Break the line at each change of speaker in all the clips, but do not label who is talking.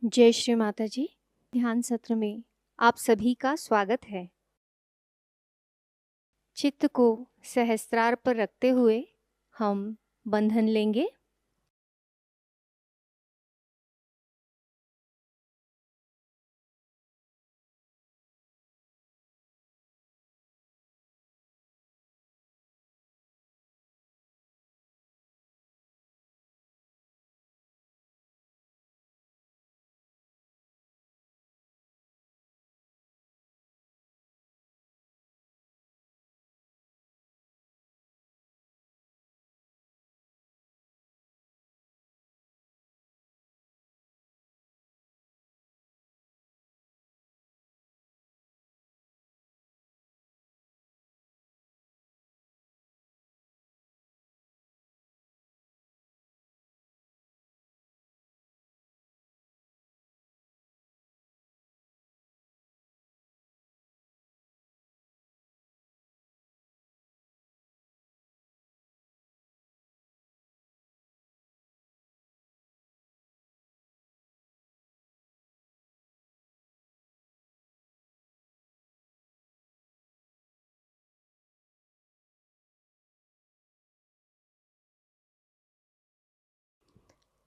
जय श्री माताजी। ध्यान सत्र में आप सभी का स्वागत है। चित्त को सहस्त्रार पर रखते हुए हम बंधन लेंगे।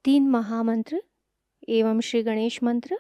तीन महामंत्र एवं श्री गणेश मंत्र।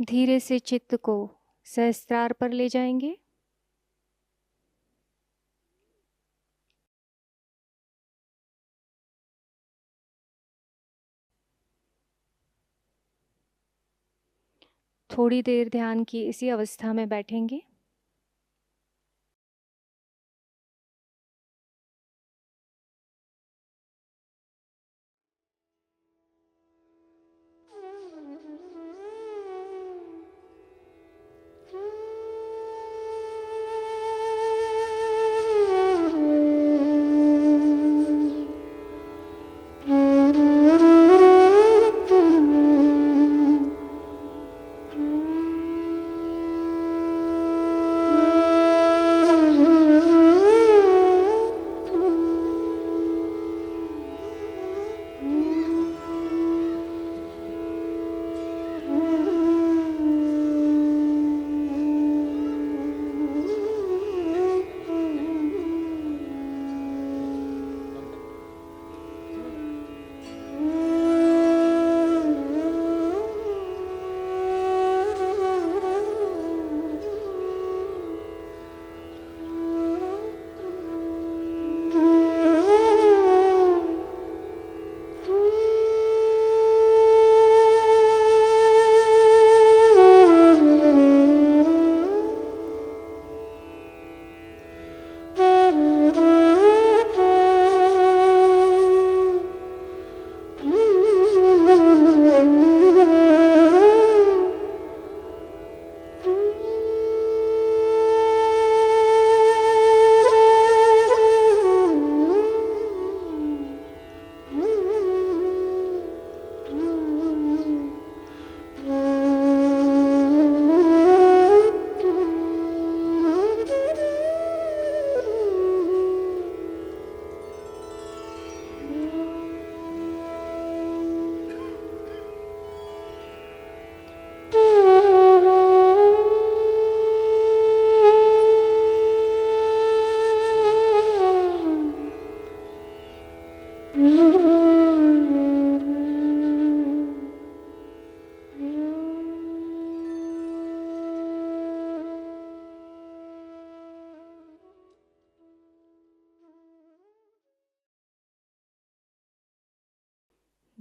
धीरे से चित्त को सहस्त्रार पर ले जाएंगे। थोड़ी देर ध्यान की इसी अवस्था में बैठेंगे।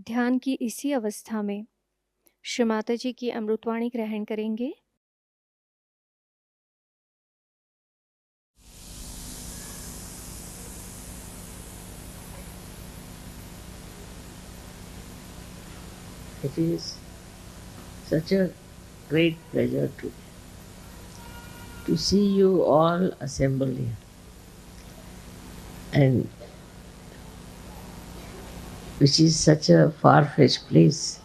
ध्यान की इसी अवस्था में श्री माताजी की अमृतवाणी ग्रहण करेंगे।
It is such a great pleasure to see you all assembled here. And which is such a far-fetched place,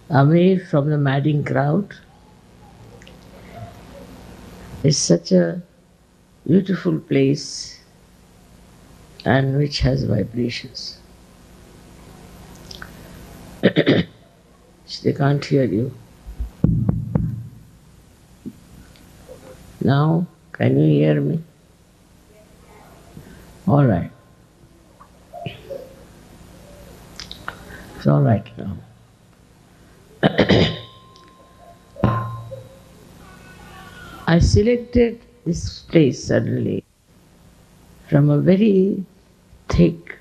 away from the madding crowd. It's such a beautiful place and which has vibrations. They can't hear you. Now, can you hear me? All right. It's all right now. I selected this place suddenly from a very thick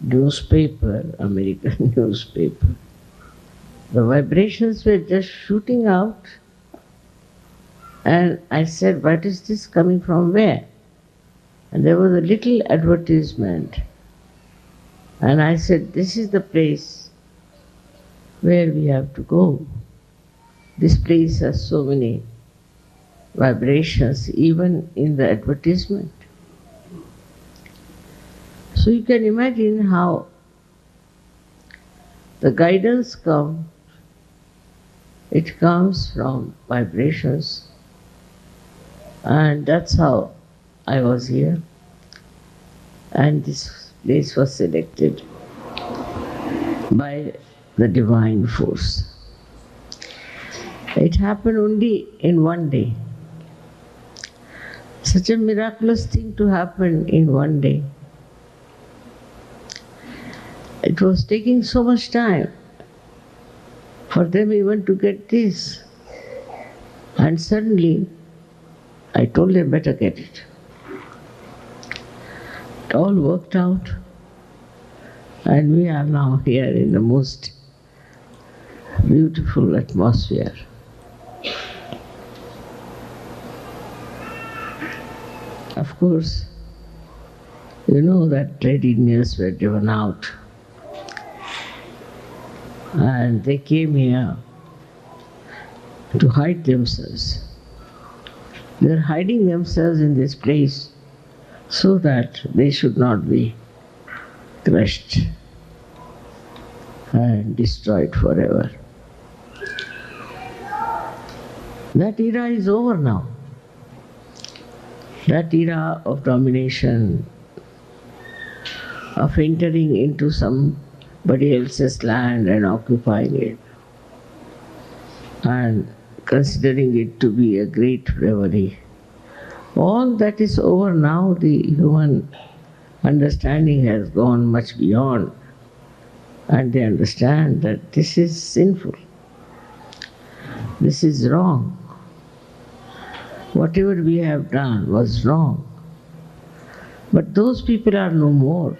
newspaper, American newspaper. The vibrations were just shooting out, and I said, what is this coming from where? And there was a little advertisement, and I said, this is the place where we have to go. This place has so many vibrations, even in the advertisement. So you can imagine how the guidance comes. It comes from vibrations, and that's how I was here. And this place was selected by the divine force. It happened only in one day. Such a miraculous thing to happen in one day. It was taking so much time for them even to get this. And suddenly, I told them, better get it. It all worked out, and we are now here in the most beautiful atmosphere. Of course, you know that trade unions were driven out, and they came here to hide themselves. They're hiding themselves in this place so that they should not be crushed and destroyed forever. That era is over now. That era of domination, of entering into somebody else's land and occupying it, and considering it to be a great revelry. All that is over now. The human understanding has gone much beyond, and they understand that this is sinful. This is wrong. Whatever we have done was wrong. But those people are no more.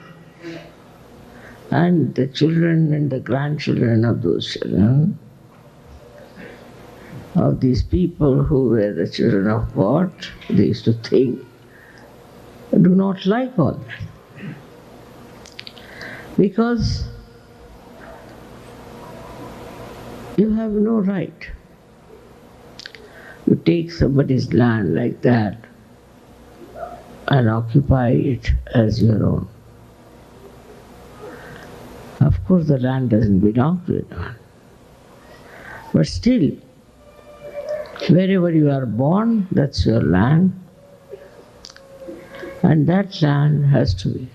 And the children and the grandchildren of those children, of these people who were the children of God, they used to think, do not like all that. Because you have no right to take somebody's land like that and occupy it as your own. Of course, the land doesn't belong to anyone. But still, wherever you are born, that's your land. And that land has to be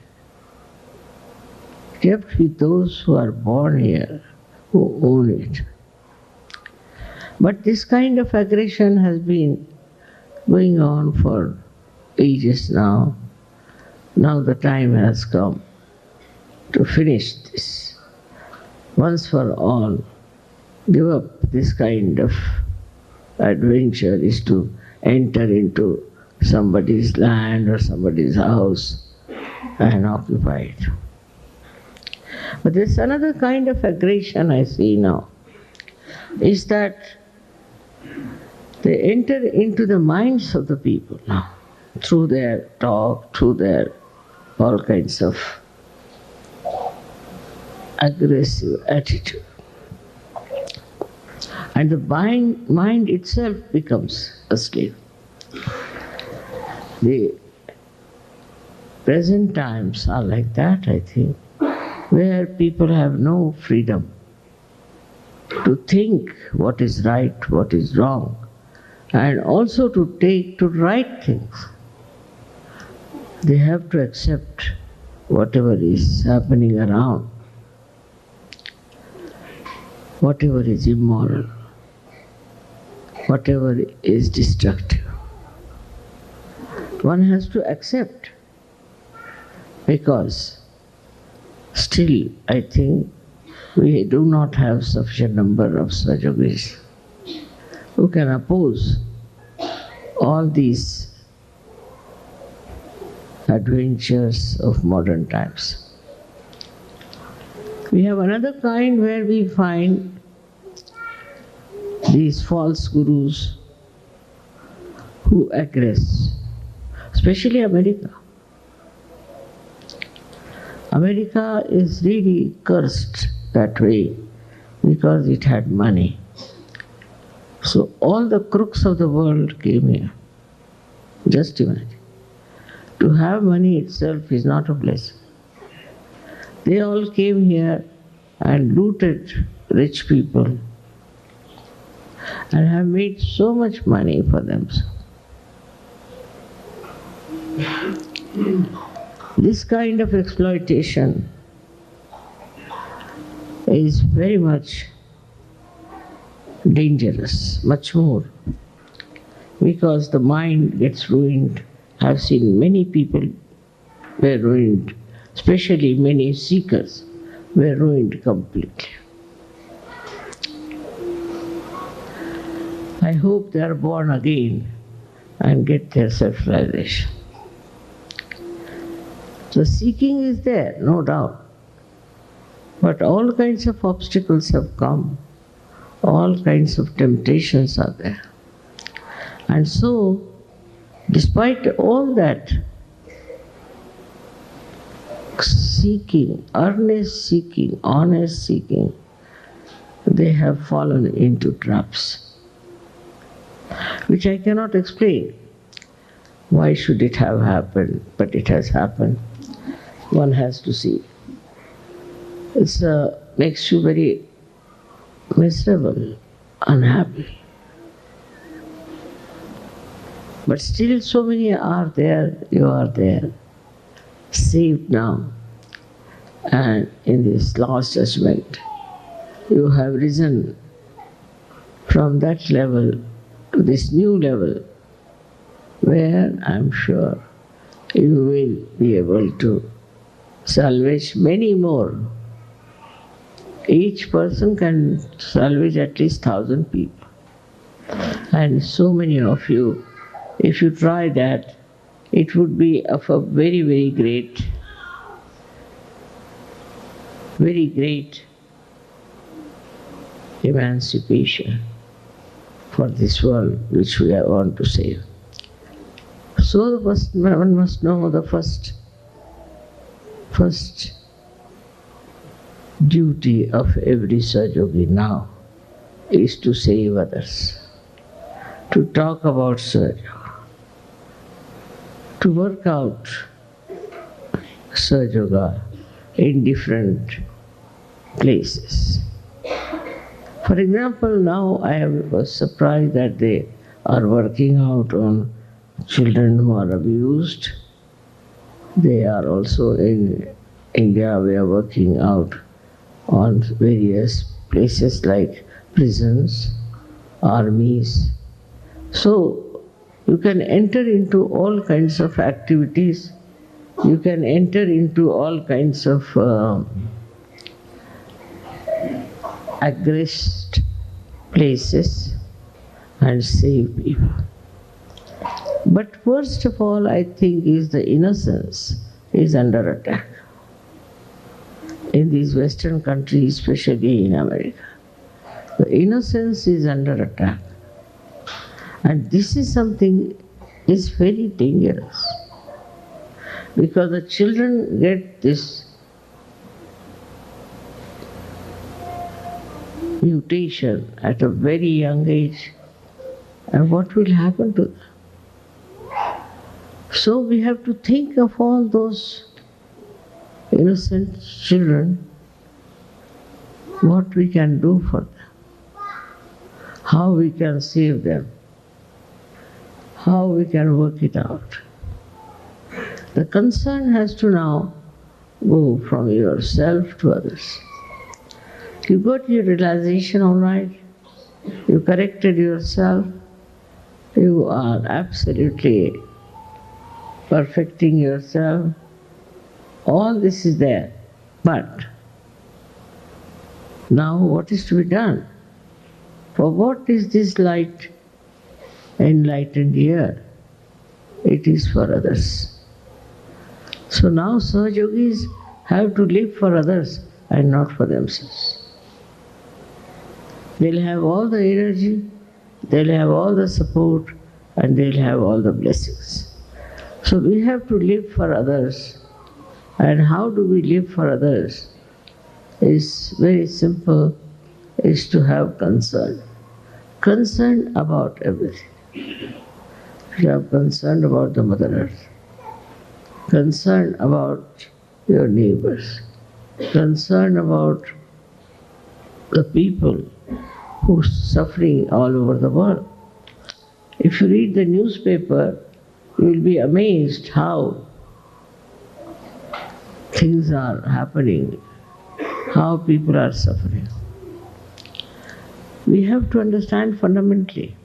kept with those who are born here, who own it. But this kind of aggression has been going on for ages now. Now the time has come to finish this. Once for all, give up this kind of adventure is to enter into somebody's land or somebody's house and occupy it. But there's another kind of aggression I see now, is that they enter into the minds of the people now, through their talk, through their all kinds of aggressive attitude. And the mind itself becomes a slave. The present times are like that, I think, where people have no freedom to think what is right, what is wrong, and also to right things. They have to accept whatever is happening around, whatever is immoral, whatever is destructive. One has to accept, because still I think we do not have sufficient number of Sahajayogis who can oppose all these adventures of modern times. We have another kind where we find these false gurus who aggress, especially America. America is really cursed that way because it had money. So all the crooks of the world came here. Just imagine. To have money itself is not a blessing. They all came here and looted rich people and have made so much money for themselves. This kind of exploitation is very much dangerous, much more, because the mind gets ruined. I've seen many people were ruined, especially many seekers were ruined completely. I hope they are born again and get their self-realization. So seeking is there, no doubt. But all kinds of obstacles have come. All kinds of temptations are there. And so, despite all that, seeking, earnest seeking, honest seeking, they have fallen into traps, which I cannot explain. Why should it have happened? But it has happened. One has to see. It makes you very miserable, unhappy. But still so many are there, you are there, saved now. And in this last judgment, you have risen from that level to this new level, where I am sure you will be able to salvage many more. Each person can salvage at least 1,000 people. And so many of you, if you try that, it would be of a very, very great emancipation for this world which we want to save. So one must know the first duty of every Sahajayogi now is to save others, to talk about Sahajayoga, to work out Sahajayoga in different places. For example, now I was surprised that they are working out on children who are abused. They are also in India, we are working out on various places like prisons, armies. So you can enter into all kinds of activities, you can enter into all kinds of aggressed places and save people. But worst of all, I think, is the innocence is under attack. In these Western countries, especially in America, the innocence is under attack. And this is something is very dangerous, because the children get this mutation at a very young age, and what will happen to them? So we have to think of all those innocent children, what we can do for them, how we can save them, how we can work it out. The concern has to now go from yourself to others. You got your realization all right, you corrected yourself, you are absolutely perfecting yourself, all this is there. But now what is to be done? For what is this light enlightened here? It is for others. So now Sahajogis have to live for others and not for themselves. They'll have all the energy, they'll have all the support, and they'll have all the blessings. So we have to live for others. And how do we live for others? Is very simple, is to have concern. Concern about everything. You have concern about the Mother Earth, concern about your neighbors, concern about the people who are suffering all over the world. If you read the newspaper, you will be amazed how things are happening, how people are suffering. We have to understand fundamentally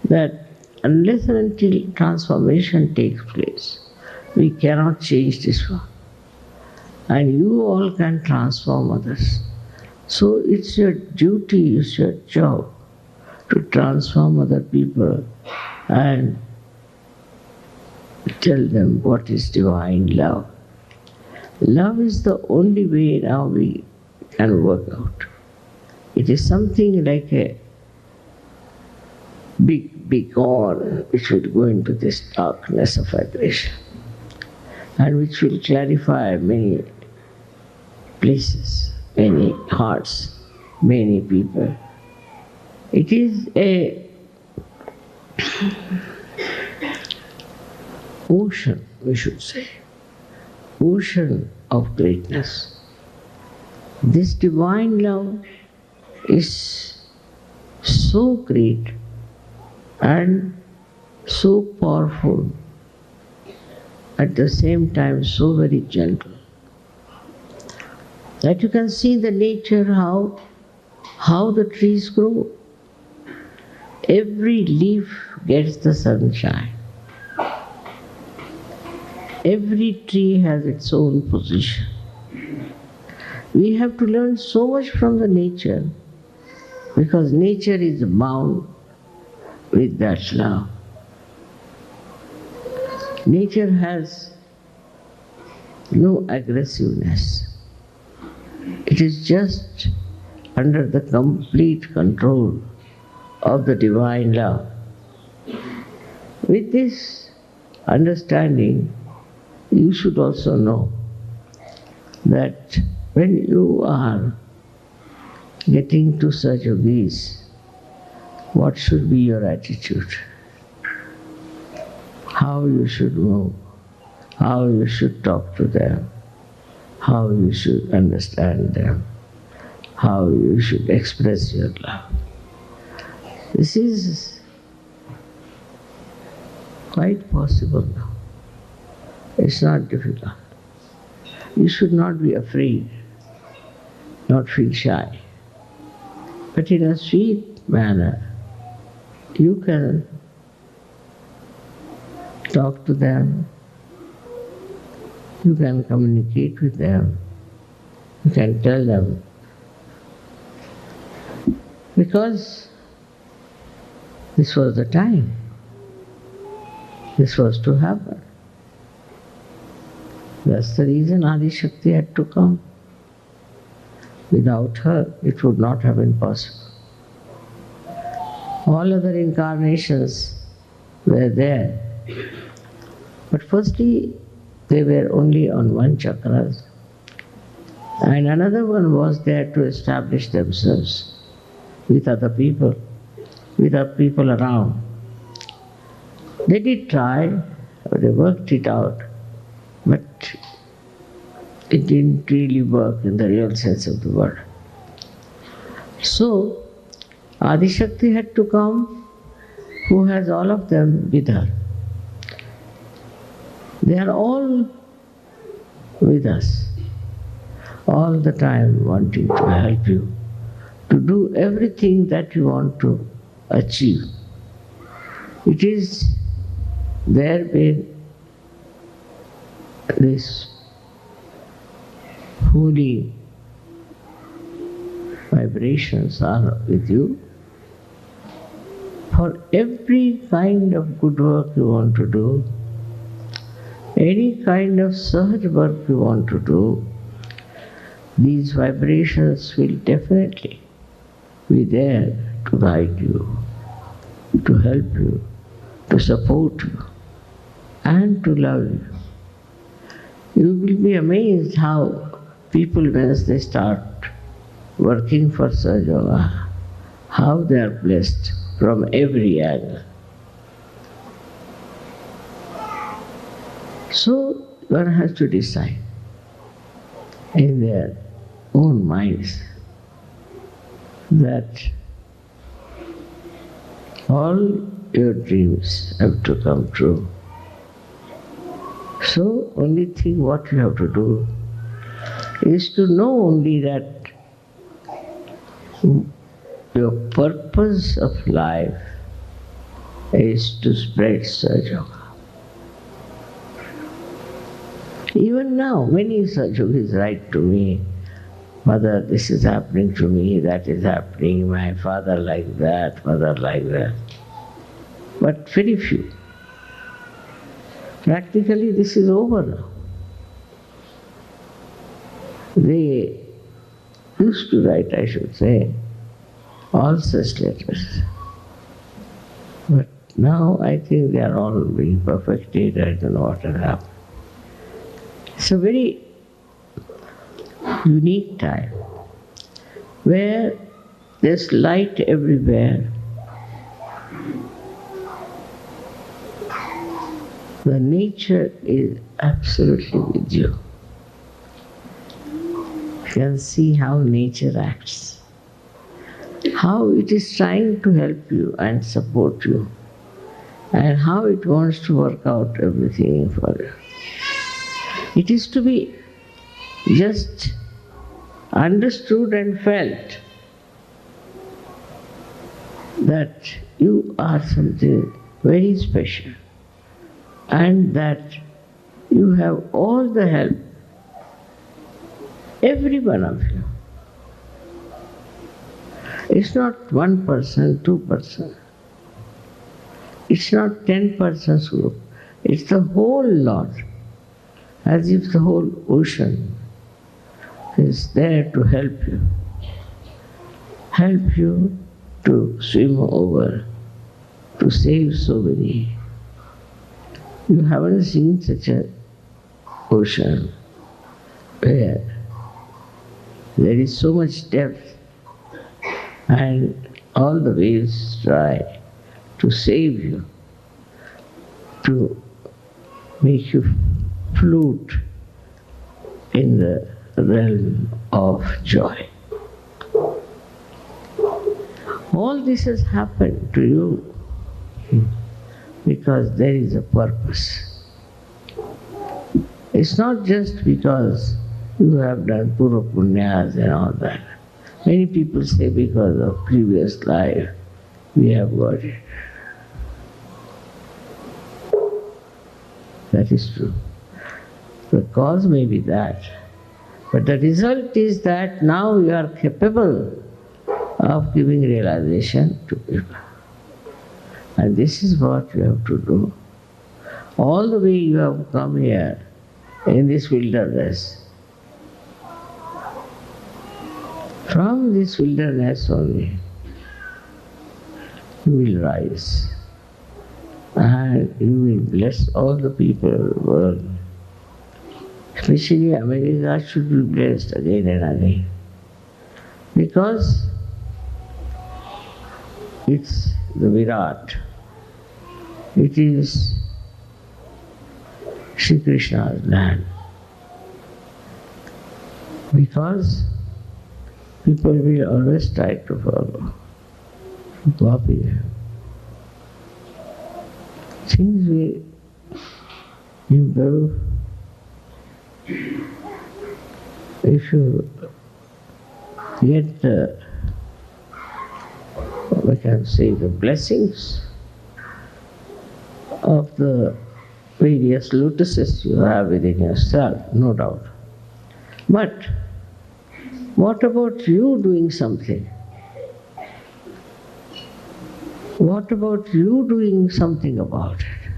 that unless and until transformation takes place, we cannot change this world. And you all can transform others. So it's your duty, it's your job to transform other people and tell them what is divine love. Love is the only way now we can work out. It is something like a big horn which will go into this darkness of aggression and which will clarify many places, many hearts, many people. It is a ocean, we should say, ocean of greatness. This divine love is so great and so powerful, at the same time so very gentle, that you can see the nature how the trees grow. Every leaf gets the sunshine. Every tree has its own position. We have to learn so much from the nature, because nature is bound with that love. Nature has no aggressiveness. It is just under the complete control of the divine love. With this understanding, you should also know that when you are getting to such yogis, what should be your attitude? How you should move, how you should talk to them, how you should understand them, how you should express your love. This is quite possible now. It's not difficult. You should not be afraid, not feel shy. But in a sweet manner, you can talk to them, you can communicate with them, you can tell them. Because this was the time. This was to happen. That's the reason Adi Shakti had to come. Without her, it would not have been possible. All other incarnations were there. But firstly, they were only on one chakra, and another one was there to establish themselves with other people around. They did try, they worked it out, but it didn't really work in the real sense of the word. So, Adi Shakti had to come, who has all of them with her. They are all with us, all the time wanting to help you, to do everything that you want to achieve. It is there where this holy vibrations are with you. For every kind of good work you want to do, any kind of sahaj work you want to do, these vibrations will definitely be there to guide you, to help you, to support you, and to love you. You will be amazed how people, once they start working for Sahajayoga, how they are blessed from every angle. So one has to decide in their own minds that all your dreams have to come true. So only thing what you have to do is to know only that your purpose of life is to spread Sahajayoga. Even now, many Sahajogis write to me Mother, this is happening to me, that is happening, my father like that, mother like that. But very few. Practically this is over now. They used to write, I should say, all such letters. But now I think they are all being perfected. I don't know what has happened. It's a very unique time where there's light everywhere. The nature is absolutely with you. You can see how nature acts, how it is trying to help you and support you, and how it wants to work out everything for you. It is to be just understood and felt that you are something very special and that you have all the help, every one of you. It's not one person, 2%. It's not 10 persons group. It's the whole lot, as if the whole ocean is there to help you to swim over, to save so many. You haven't seen such an ocean where there is so much depth and all the waves try to save you, to make you float in the realm of joy. All this has happened to you because there is a purpose. It's not just because you have done pura punyas and all that. Many people say because of previous life we have got it. That is true. The cause may be that, but the result is that now you are capable of giving realization to people. And this is what you have to do. All the way you have come here in this wilderness. From this wilderness only you will rise and you will bless all the people of the world. Especially America should be blessed again and again. Because it's the Virat. It is Shri Krishna's land. Because people will always try to follow, copy. Things will improve if you get the, we can say, the blessings of the various lotuses you have within yourself, no doubt. But what about you doing something? What about you doing something about it?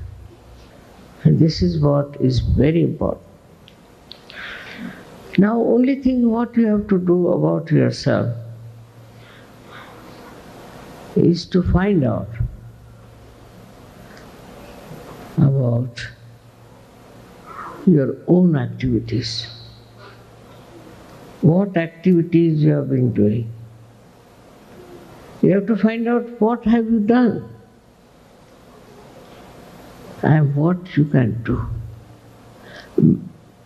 And this is what is very important. Now, only thing what you have to do about yourself is to find out about your own activities. What activities you have been doing. You have to find out what have you done and what you can do.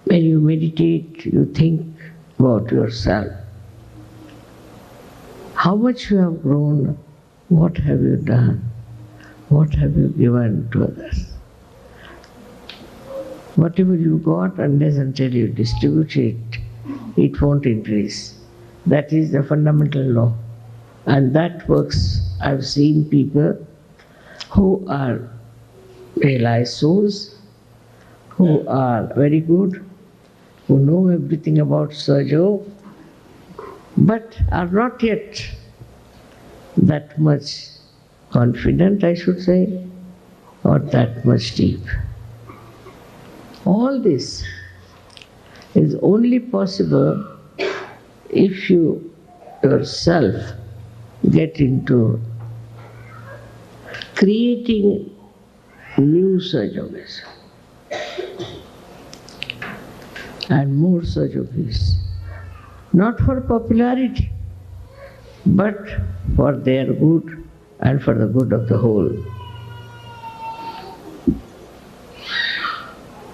When you meditate, you think about yourself. How much you have grown, what have you done, what have you given to others. Whatever you got, unless until you distribute it, it won't increase. That is the fundamental law. And that works. I've seen people who are realized souls, who are very good, who know everything about Sahajayoga, but are not yet that much confident, I should say, or that much deep. All this is only possible if you yourself get into creating new Sahajayogas and more Sahajogis, not for popularity, but for their good and for the good of the whole.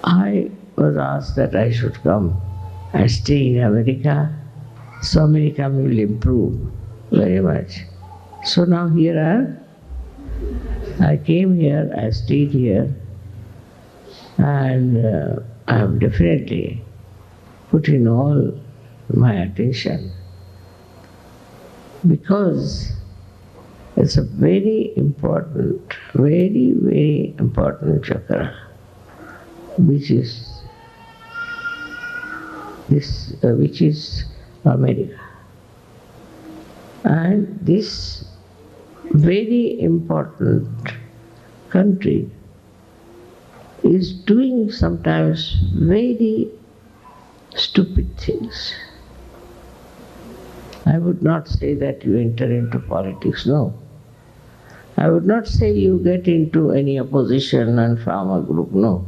I was asked that I should come and stay in America, so America will improve very much. So now here I am. I came here, I stayed here, and I have definitely put in all my attention because it's a very important, very, very important chakra, which is America. And this very important country is doing sometimes very stupid things. I would not say that you enter into politics, no. I would not say you get into any opposition and form a group, no.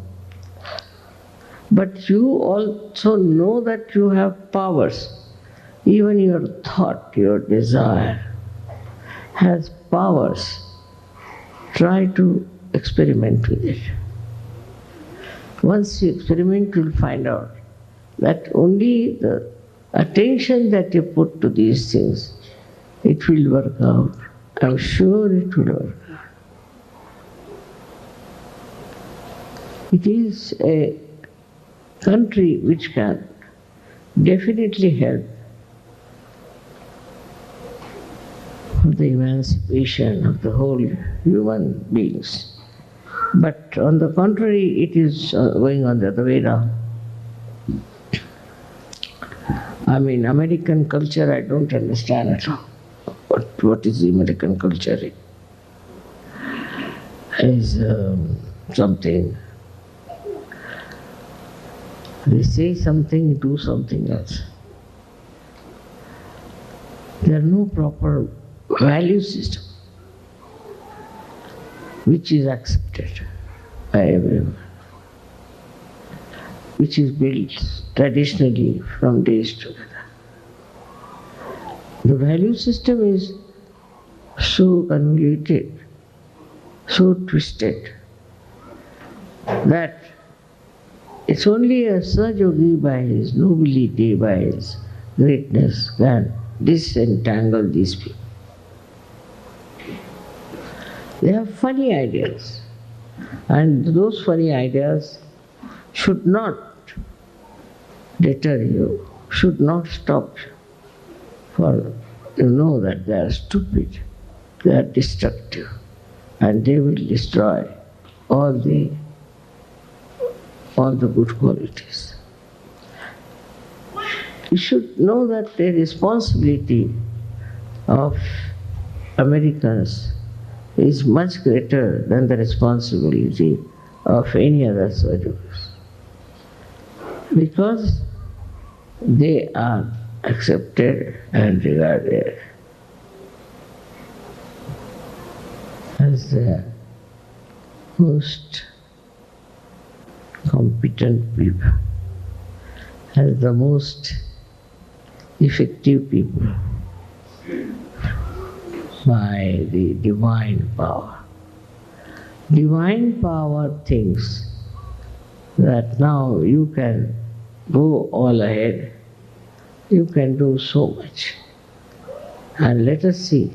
But you also know that you have powers. Even your thought, your desire has powers. Try to experiment with it. Once you experiment, you'll find out that only the attention that you put to these things, it will work out. I'm sure it will work out. It is a country which can definitely help for the emancipation of the whole human beings. But on the contrary, it is going on the other way around. I mean, American culture, I don't understand at all. What is the American culture? Is something. They say something, do something else. There are no proper value system which is accepted by everyone, which is built traditionally from days together. The value system is so convoluted, so twisted, that it's only a Sahajayogi by his nobility, by his greatness, can disentangle these people. They have funny ideas, and those funny ideas should not deter you, should not stop you, for you know that they are stupid, they are destructive, and they will destroy all the good qualities. You should know that the responsibility of Americans is much greater than the responsibility of any other soldiers, because they are accepted and regarded as the most competent people, as the most effective people by the divine power. Divine power thinks that now you can go all ahead, you can do so much. And let us see,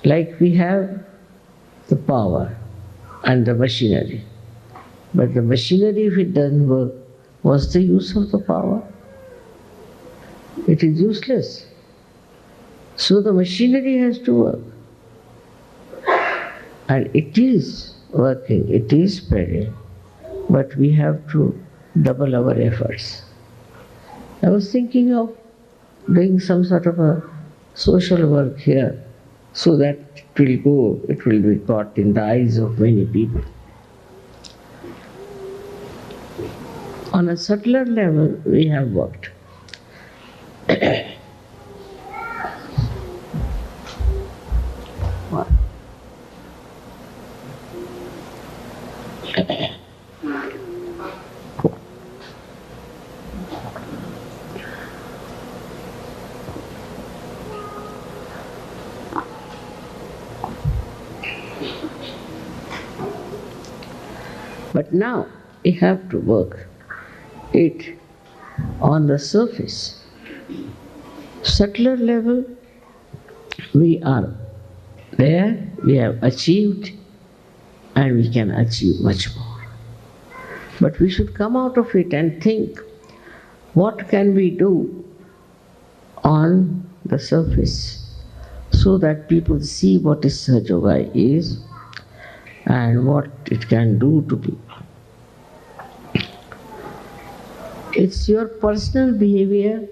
like we have the power and the machinery, but the machinery, if it doesn't work, what's the use of the power? It is useless. So the machinery has to work. And it is working, it is spreading, but we have to double our efforts. I was thinking of doing some sort of a social work here so that it will be caught in the eyes of many people. On a subtler level, we have worked. But now we have to work it on the surface. Subtler level, we are there, we have achieved, and we can achieve much more. But we should come out of it and think, what can we do on the surface so that people see what is Sahajayoga is and what it can do to people. It's your personal behavior,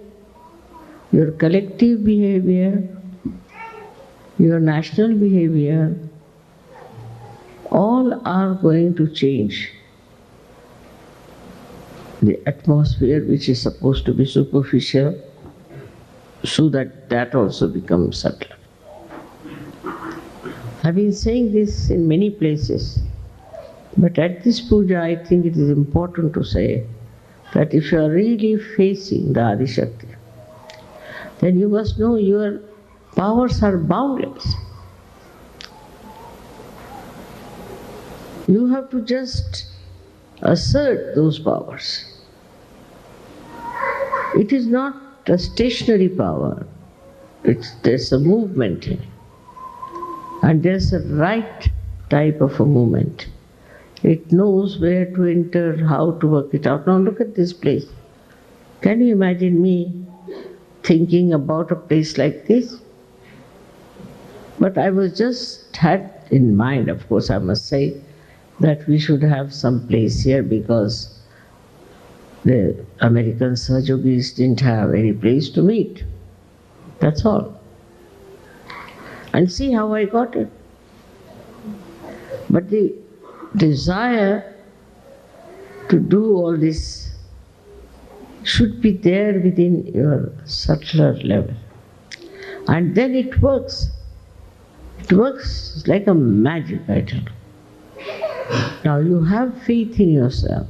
your collective behavior, your national behavior, all are going to change the atmosphere which is supposed to be superficial, so that also becomes subtle. I've been saying this in many places, but at this puja I think it is important to say that if you are really facing the Adi Shakti, then you must know your powers are boundless. You have to just assert those powers. It is not a stationary power, there's a movement in it. And there's a right type of a movement. It knows where to enter, how to work it out. Now look at this place. Can you imagine me thinking about a place like this? But I was just had in mind, of course I must say, that we should have some place here because the American Sahajogis didn't have any place to meet. That's all. And see how I got it. But the desire to do all this should be there within your subtler level. And then it works. It works like a magic, I tell you. Now you have faith in yourself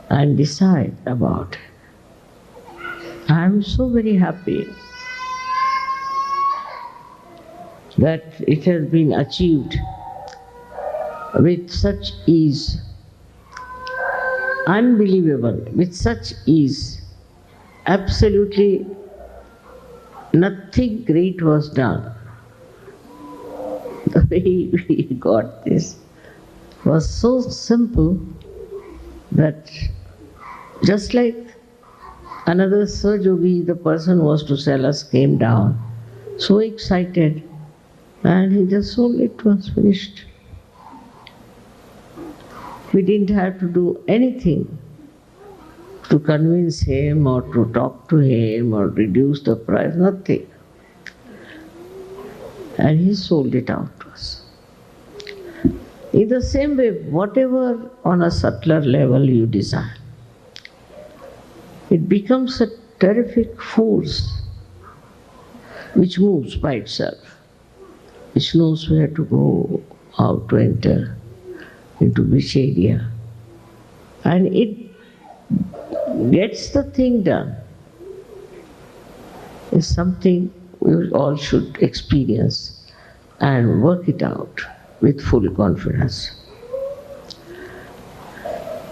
and decide about it. I am so very happy that it has been achieved with such ease, unbelievable, with such ease. Absolutely nothing great was done. The way we got this was so simple that just like another Sahajayogi, the person who was to sell us, came down, so excited, and he just sold it, it was finished. We didn't have to do anything to convince him or to talk to him or reduce the price, nothing. And he sold it out to us. In the same way, whatever on a subtler level you desire, it becomes a terrific force which moves by itself, which knows where to go, how to enter, into which area. And it gets the thing done. It's something we all should experience and work it out with full confidence.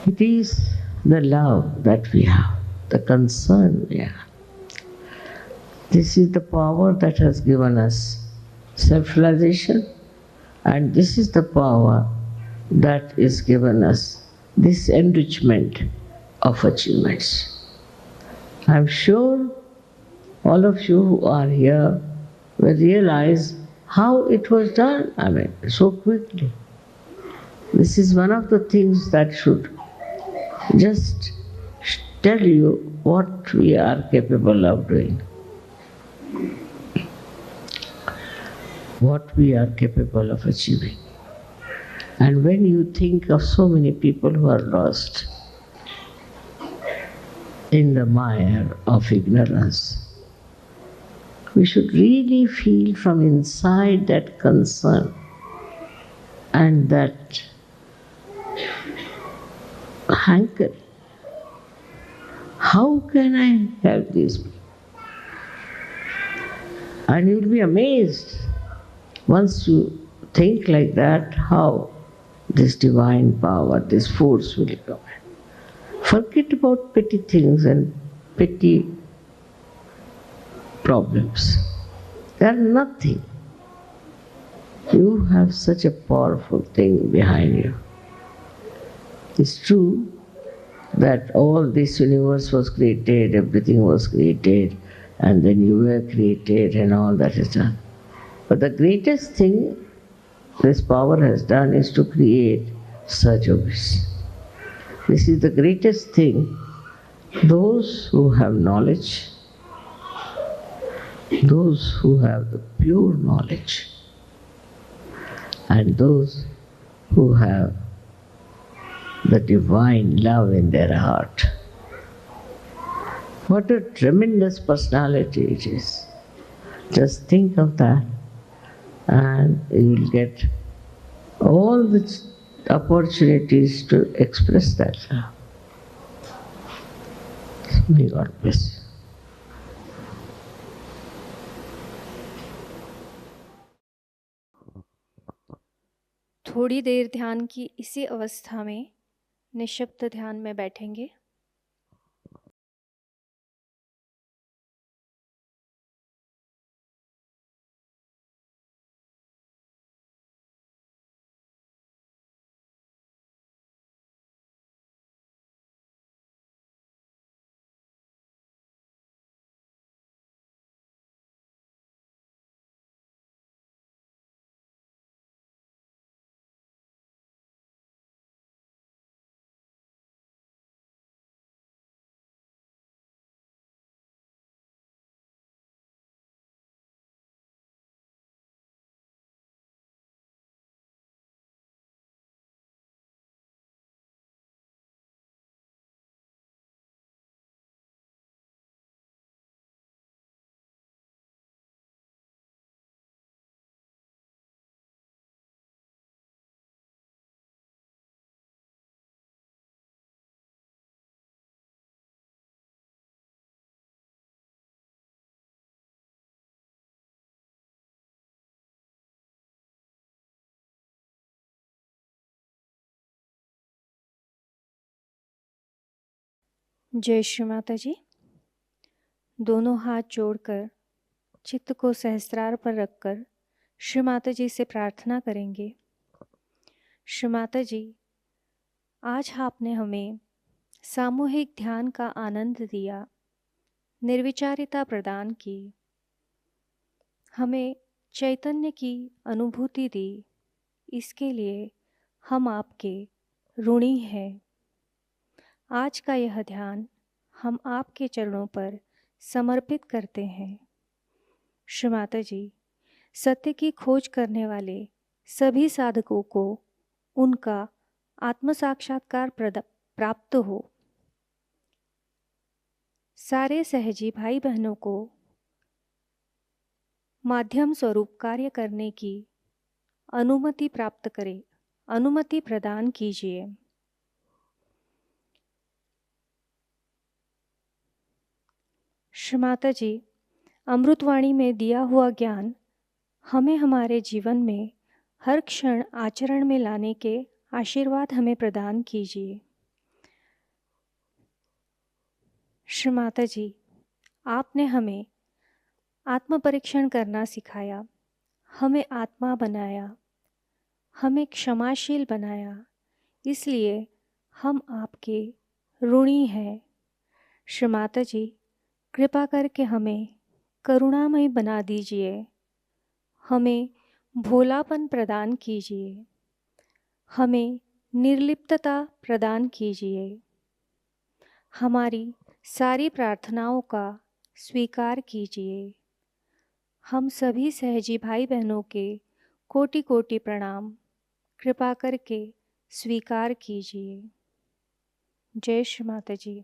It is the love that we have, the concern we have. This is the power that has given us self-realization, and this is the power that is given us this enrichment of achievements. I'm sure all of you who are here will realize how it was done, so quickly. This is one of the things that should just tell you what we are capable of doing, what we are capable of achieving. And when you think of so many people who are lost in the mire of ignorance, we should really feel from inside that concern and that hankering. How can I help these people? And you'll be amazed once you think like that, how this divine power, this force will come. Forget about petty things and petty problems. They are nothing. You have such a powerful thing behind you. It's true that all this universe was created, everything was created, and then you were created and all that is done. But the greatest thing this power has done is to create Sahajogis. This is the greatest thing. Those who have knowledge, those who have the pure knowledge, and those who have the divine love in their heart. What a tremendous personality it is. Just think of that, and you will get all the opportunities to express that love. May God bless you.
थोड़ी देर ध्यान की इसी अवस्था में निःशब्द ध्यान में बैठेंगे। जय श्री माता जी। दोनों हाथ जोड़कर चित्त को सहस्त्रार पर रखकर श्री माता जी से प्रार्थना करेंगे। श्री माता जी, आज आपने हमें सामूहिक ध्यान का आनंद दिया, निर्विचारिता प्रदान की, हमें चैतन्य की अनुभूति दी। इसके लिए हम आपके ऋणी हैं। आज का यह ध्यान हम आपके चरणों पर समर्पित करते हैं। श्री माता जी, सत्य की खोज करने वाले सभी साधकों को उनका आत्म साक्षात्कार प्राप्त हो। सारे सहजी भाई बहनों को माध्यम स्वरूप कार्य करने की अनुमति प्राप्त करें, अनुमति प्रदान कीजिए। श्री माता जी, अमृतवाणी में दिया हुआ ज्ञान हमें हमारे जीवन में हर क्षण आचरण में लाने के आशीर्वाद हमें प्रदान कीजिए। श्री माता जी, आपने हमें आत्म परीक्षण करना सिखाया, हमें आत्मा बनाया, हमें क्षमाशील बनाया, इसलिए हम आपके ऋणी हैं। श्री माता जी, कृपा करके हमें करुणामय बना दीजिए, हमें भोलापन प्रदान कीजिए, हमें निर्लिप्तता प्रदान कीजिए, हमारी सारी प्रार्थनाओं का स्वीकार कीजिए। हम सभी सहजी भाई बहनों के कोटि कोटि प्रणाम कृपा करके स्वीकार कीजिए। जय श्री माता जी।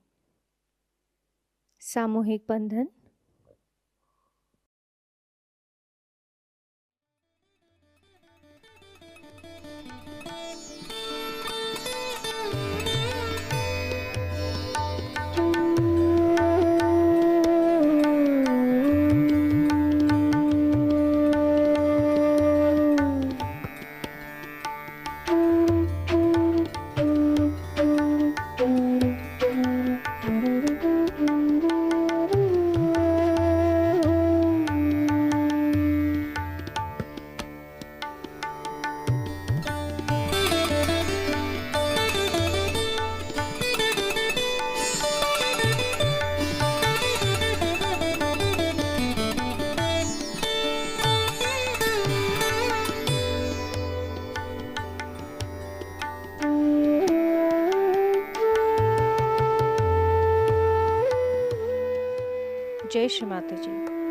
सामूहिक बंधन। जय श्री माता जी।